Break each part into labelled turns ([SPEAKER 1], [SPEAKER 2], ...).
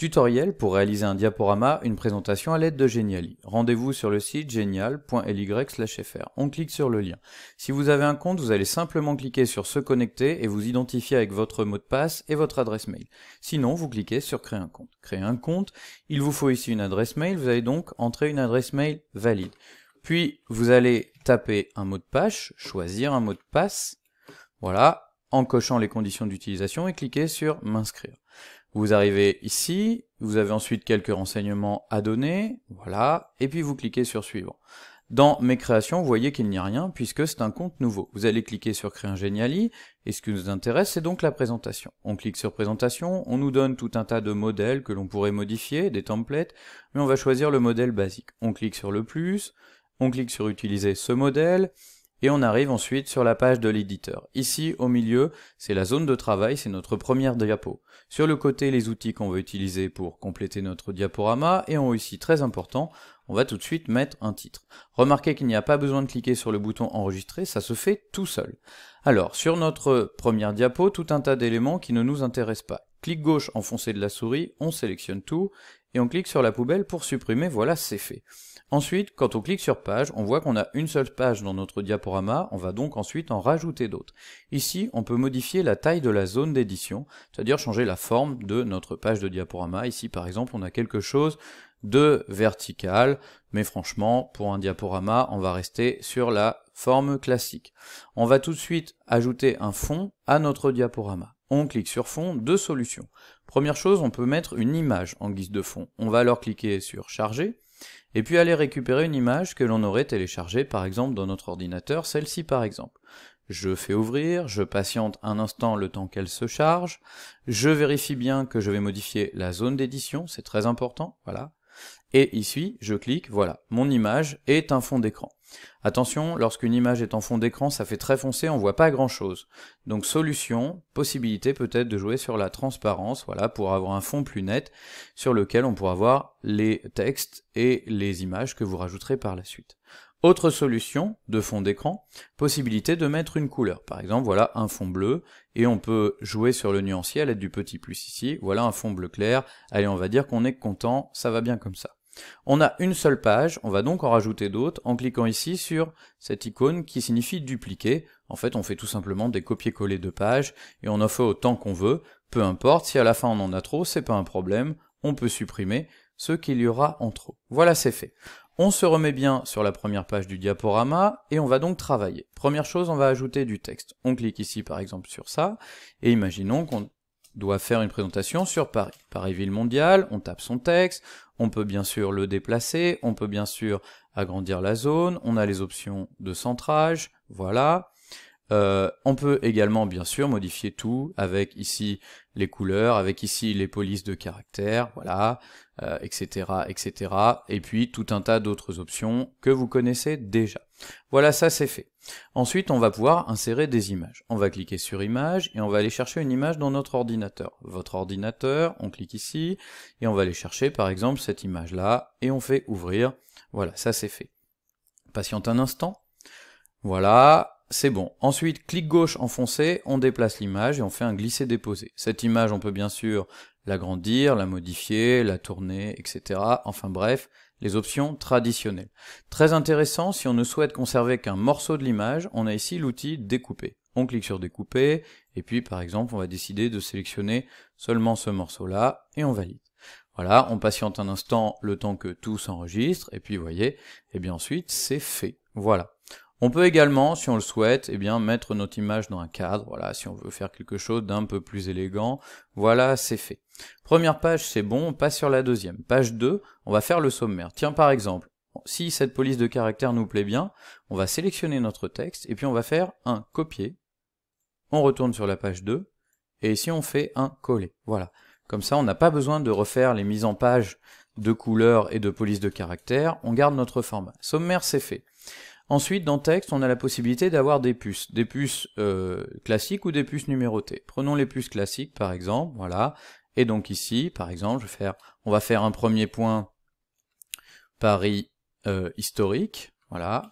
[SPEAKER 1] Tutoriel pour réaliser un diaporama, une présentation à l'aide de Geniali. Rendez-vous sur le site genial.ly/fr. On clique sur le lien. Si vous avez un compte, vous allez simplement cliquer sur se connecter et vous identifier avec votre mot de passe et votre adresse mail. Sinon, vous cliquez sur créer un compte. Créer un compte, il vous faut ici une adresse mail, vous allez donc entrer une adresse mail valide. Puis, vous allez taper un mot de passe, choisir un mot de passe, voilà, en cochant les conditions d'utilisation et cliquez sur m'inscrire. Vous arrivez ici, vous avez ensuite quelques renseignements à donner, voilà, et puis vous cliquez sur suivant. Dans mes créations, vous voyez qu'il n'y a rien puisque c'est un compte nouveau. Vous allez cliquer sur créer un Geniali, et ce qui nous intéresse, c'est donc la présentation. On clique sur présentation, on nous donne tout un tas de modèles que l'on pourrait modifier, des templates, mais on va choisir le modèle basique. On clique sur le plus, on clique sur utiliser ce modèle, et on arrive ensuite sur la page de l'éditeur. Ici, au milieu, c'est la zone de travail, c'est notre première diapo. Sur le côté, les outils qu'on va utiliser pour compléter notre diaporama, et en haut ici, très important, on va tout de suite mettre un titre. Remarquez qu'il n'y a pas besoin de cliquer sur le bouton enregistrer, ça se fait tout seul. Alors, sur notre première diapo, tout un tas d'éléments qui ne nous intéressent pas. Clic gauche enfoncé de la souris, on sélectionne tout, et on clique sur la poubelle pour supprimer, voilà, c'est fait. Ensuite, quand on clique sur page, on voit qu'on a une seule page dans notre diaporama, on va donc ensuite en rajouter d'autres. Ici, on peut modifier la taille de la zone d'édition, c'est-à-dire changer la forme de notre page de diaporama. Ici, par exemple, on a quelque chose de vertical, mais franchement, pour un diaporama, on va rester sur la forme classique. On va tout de suite ajouter un fond à notre diaporama. On clique sur fond, deux solutions. Première chose, on peut mettre une image en guise de fond. On va alors cliquer sur charger, et puis aller récupérer une image que l'on aurait téléchargée par exemple dans notre ordinateur, celle-ci par exemple. Je fais ouvrir, je patiente un instant le temps qu'elle se charge, je vérifie bien que je vais modifier la zone d'édition, c'est très important, voilà. Et ici, je clique, voilà, mon image est un fond d'écran. Attention, lorsqu'une image est en fond d'écran, ça fait très foncé, on voit pas grand chose. Donc solution, possibilité peut-être de jouer sur la transparence, voilà, pour avoir un fond plus net, sur lequel on pourra voir les textes et les images que vous rajouterez par la suite. Autre solution de fond d'écran, possibilité de mettre une couleur. Par exemple, voilà un fond bleu, et on peut jouer sur le nuancier à l'aide du petit plus ici, voilà un fond bleu clair, allez on va dire qu'on est content, ça va bien comme ça. On a une seule page, on va donc en rajouter d'autres en cliquant ici sur cette icône qui signifie dupliquer. En fait, on fait tout simplement des copier-coller de pages et on en fait autant qu'on veut, peu importe, si à la fin on en a trop, c'est pas un problème, on peut supprimer ce qu'il y aura en trop. Voilà, c'est fait. On se remet bien sur la première page du diaporama et on va donc travailler. Première chose, on va ajouter du texte. On clique ici par exemple sur ça et imaginons qu'on doit faire une présentation sur Paris. Paris ville mondiale, on tape son texte, on peut bien sûr le déplacer, on peut bien sûr agrandir la zone, on a les options de centrage, voilà. On peut également bien sûr modifier tout avec ici les couleurs, avec ici les polices de caractères, voilà, etc., etc. Et puis tout un tas d'autres options que vous connaissez déjà. Voilà, ça c'est fait. Ensuite, on va pouvoir insérer des images. On va cliquer sur image et on va aller chercher une image dans notre ordinateur. Votre ordinateur, on clique ici et on va aller chercher par exemple cette image-là et on fait ouvrir. Voilà, ça c'est fait. Patiente un instant. Voilà. C'est bon. Ensuite, clic gauche enfoncé, on déplace l'image et on fait un glisser-déposer. Cette image, on peut bien sûr l'agrandir, la modifier, la tourner, etc. Enfin bref, les options traditionnelles. Très intéressant, si on ne souhaite conserver qu'un morceau de l'image, on a ici l'outil découper. On clique sur découper, et puis par exemple, on va décider de sélectionner seulement ce morceau-là, et on valide. Voilà, on patiente un instant le temps que tout s'enregistre, et puis vous voyez, et bien ensuite, c'est fait. Voilà. On peut également, si on le souhaite, eh bien, mettre notre image dans un cadre, voilà, si on veut faire quelque chose d'un peu plus élégant, voilà, c'est fait. Première page, c'est bon, on passe sur la deuxième. Page 2, on va faire le sommaire. Tiens, par exemple, si cette police de caractère nous plaît bien, on va sélectionner notre texte, et puis on va faire un copier, on retourne sur la page 2, et ici on fait un coller, voilà. Comme ça, on n'a pas besoin de refaire les mises en page de couleurs et de police de caractère, on garde notre format. Sommaire, c'est fait. Ensuite, dans texte, on a la possibilité d'avoir des puces classiques ou des puces numérotées. Prenons les puces classiques, par exemple, voilà. Et donc ici, par exemple, on va faire un premier point Paris historique, voilà.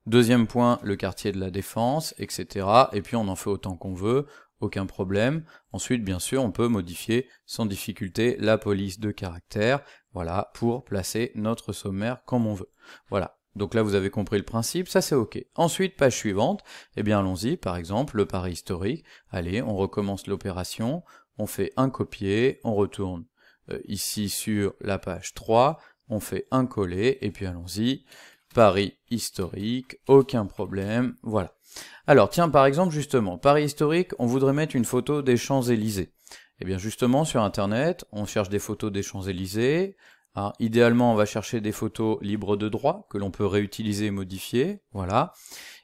[SPEAKER 1] Deuxième point, le quartier de la Défense, etc. Et puis on en fait autant qu'on veut. aucun problème. Ensuite, bien sûr, on peut modifier sans difficulté la police de caractère, voilà, pour placer notre sommaire comme on veut. Voilà. Donc là, vous avez compris le principe, ça c'est OK. Ensuite, page suivante, eh bien allons-y, par exemple, le pari historique. Allez, on recommence l'opération, on fait un copier, on retourne ici sur la page 3, on fait un coller, et puis allons-y, pari historique, aucun problème, voilà. Alors tiens, par exemple, justement, pari historique, on voudrait mettre une photo des Champs-Élysées. Eh bien justement, sur Internet, on cherche des photos des Champs-Élysées. Alors, idéalement, on va chercher des photos libres de droit, que l'on peut réutiliser et modifier, voilà.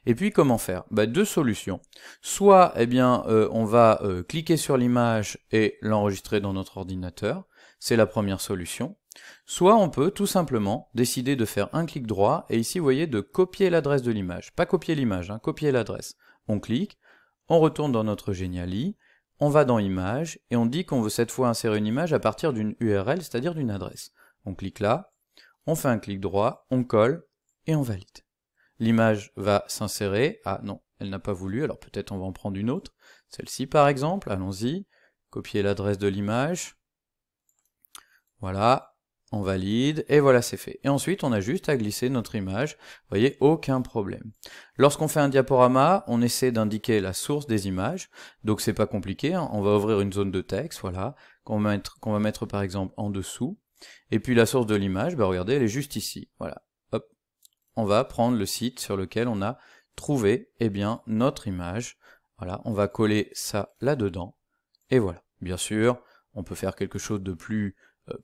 [SPEAKER 1] Et puis, comment faire? Deux solutions. Soit, eh bien, on va cliquer sur l'image et l'enregistrer dans notre ordinateur, c'est la première solution. Soit on peut tout simplement décider de faire un clic droit, et ici, vous voyez, de copier l'adresse de l'image. Pas copier l'image, hein, copier l'adresse. On clique, on retourne dans notre Geniali, on va dans Images, et on dit qu'on veut cette fois insérer une image à partir d'une URL, c'est-à-dire d'une adresse. On clique là, on fait un clic droit, on colle, et on valide. L'image va s'insérer. Ah non, elle n'a pas voulu, alors peut-être on va en prendre une autre. Celle-ci par exemple, allons-y. Copier l'adresse de l'image. Voilà, on valide, et voilà c'est fait. Et ensuite on a juste à glisser notre image, vous voyez, aucun problème. Lorsqu'on fait un diaporama, on essaie d'indiquer la source des images, donc c'est pas compliqué, hein. On va ouvrir une zone de texte, voilà, qu'on va mettre par exemple en dessous. Et puis la source de l'image, regardez, elle est juste ici. Voilà. Hop. On va prendre le site sur lequel on a trouvé bien, notre image. Voilà, on va coller ça là-dedans. Et voilà. Bien sûr, on peut faire quelque chose de plus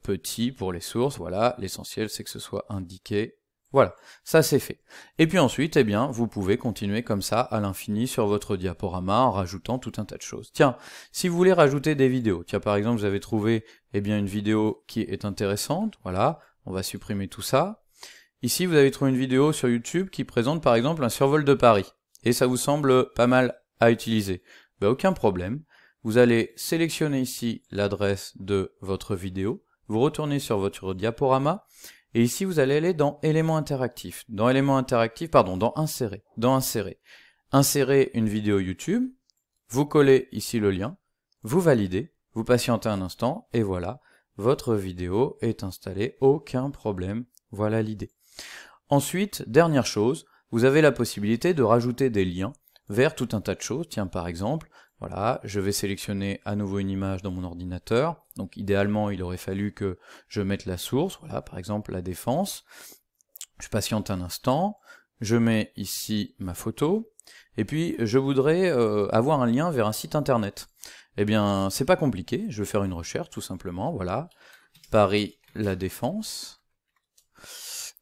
[SPEAKER 1] petit pour les sources. Voilà, l'essentiel c'est que ce soit indiqué. Voilà, ça c'est fait. Et puis ensuite, bien, vous pouvez continuer comme ça à l'infini sur votre diaporama en rajoutant tout un tas de choses. Tiens, si vous voulez rajouter des vidéos, tiens par exemple vous avez trouvé bien une vidéo qui est intéressante, voilà, on va supprimer tout ça. Ici vous avez trouvé une vidéo sur YouTube qui présente par exemple un survol de Paris, et ça vous semble pas mal à utiliser. Aucun problème, vous allez sélectionner ici l'adresse de votre vidéo, vous retournez sur votre diaporama, et ici, vous allez aller dans éléments interactifs. Dans éléments interactifs, pardon, dans insérer. Dans insérer. Insérer une vidéo YouTube. Vous collez ici le lien. Vous validez. Vous patientez un instant. Et voilà, votre vidéo est installée. Aucun problème. Voilà l'idée. Ensuite, dernière chose, vous avez la possibilité de rajouter des liens vers tout un tas de choses. Tiens, par exemple, voilà, je vais sélectionner à nouveau une image dans mon ordinateur. Donc idéalement, il aurait fallu que je mette la source, voilà, par exemple la Défense. Je patiente un instant, je mets ici ma photo, et puis je voudrais avoir un lien vers un site internet. Eh bien, c'est pas compliqué, je vais faire une recherche tout simplement, voilà, Paris La Défense.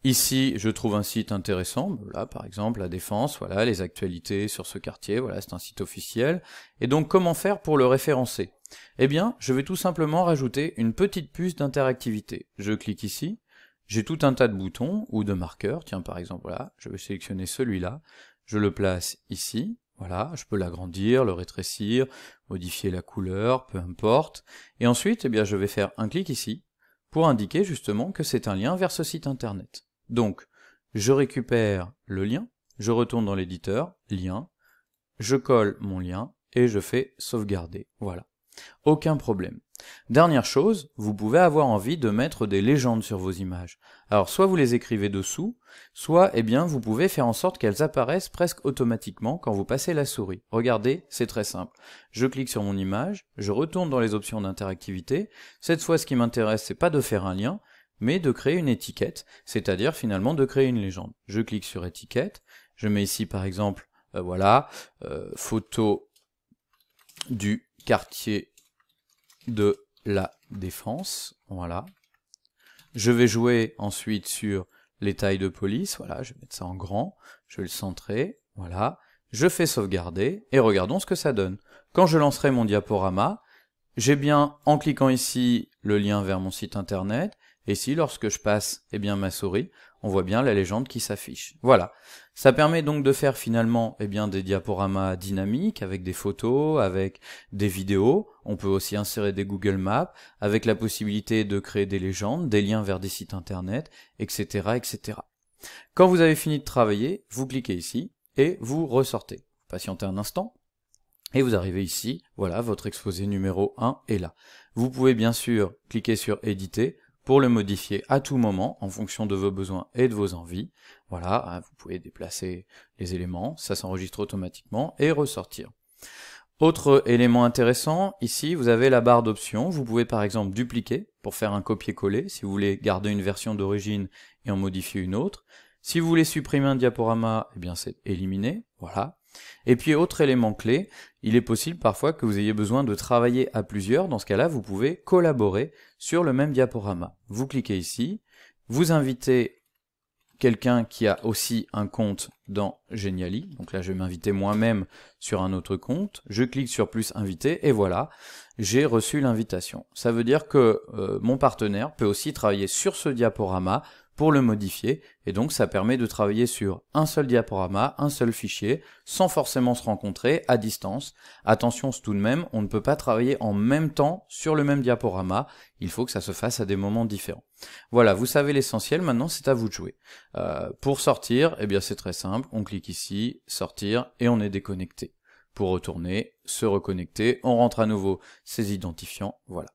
[SPEAKER 1] Ici, je trouve un site intéressant, là par exemple la Défense, voilà, les actualités sur ce quartier, voilà, c'est un site officiel. Et donc comment faire pour le référencer? Eh bien, je vais tout simplement rajouter une petite puce d'interactivité. Je clique ici, j'ai tout un tas de boutons ou de marqueurs, tiens par exemple, voilà, je vais sélectionner celui-là, je le place ici, voilà, je peux l'agrandir, le rétrécir, modifier la couleur, peu importe. Et ensuite, je vais faire un clic ici, pour indiquer justement que c'est un lien vers ce site internet. Donc, je récupère le lien, je retourne dans l'éditeur, lien, je colle mon lien, et je fais sauvegarder, voilà. Aucun problème. Dernière chose, vous pouvez avoir envie de mettre des légendes sur vos images. Alors, soit vous les écrivez dessous, soit, vous pouvez faire en sorte qu'elles apparaissent presque automatiquement quand vous passez la souris. Regardez, c'est très simple. Je clique sur mon image, je retourne dans les options d'interactivité. Cette fois, ce qui m'intéresse, c'est pas de faire un lien, mais de créer une étiquette, c'est-à-dire finalement de créer une légende. Je clique sur étiquette, je mets ici par exemple, voilà, photo du quartier de la Défense, voilà. Je vais jouer ensuite sur les tailles de police, voilà, je vais mettre ça en grand, je vais le centrer, voilà. Je fais sauvegarder, et regardons ce que ça donne. Quand je lancerai mon diaporama, j'ai bien, en cliquant ici, le lien vers mon site internet, et ici, lorsque je passe ma souris, on voit bien la légende qui s'affiche. Voilà. Ça permet donc de faire finalement des diaporamas dynamiques, avec des photos, avec des vidéos. On peut aussi insérer des Google Maps, avec la possibilité de créer des légendes, des liens vers des sites internet, etc., etc. Quand vous avez fini de travailler, vous cliquez ici, et vous ressortez. Patientez un instant. Et vous arrivez ici, voilà, votre exposé numéro 1 est là. Vous pouvez bien sûr cliquer sur éditer pour le modifier à tout moment en fonction de vos besoins et de vos envies. Voilà, vous pouvez déplacer les éléments, ça s'enregistre automatiquement et ressortir. Autre élément intéressant, ici vous avez la barre d'options, vous pouvez par exemple dupliquer pour faire un copier-coller si vous voulez garder une version d'origine et en modifier une autre. Si vous voulez supprimer un diaporama, eh bien c'est éliminé, voilà. Et puis autre élément clé, il est possible parfois que vous ayez besoin de travailler à plusieurs, dans ce cas-là vous pouvez collaborer sur le même diaporama. Vous cliquez ici, vous invitez quelqu'un qui a aussi un compte dans Geniali, donc là je vais m'inviter moi-même sur un autre compte, je clique sur plus inviter et voilà, j'ai reçu l'invitation. Ça veut dire que mon partenaire peut aussi travailler sur ce diaporama pour le modifier, et donc ça permet de travailler sur un seul diaporama, un seul fichier, sans forcément se rencontrer à distance. Attention tout de même, on ne peut pas travailler en même temps sur le même diaporama, il faut que ça se fasse à des moments différents. Voilà, vous savez l'essentiel, maintenant c'est à vous de jouer. Pour sortir, eh bien c'est très simple, on clique ici, sortir, et on est déconnecté. Pour retourner, se reconnecter, on rentre à nouveau ses identifiants, voilà.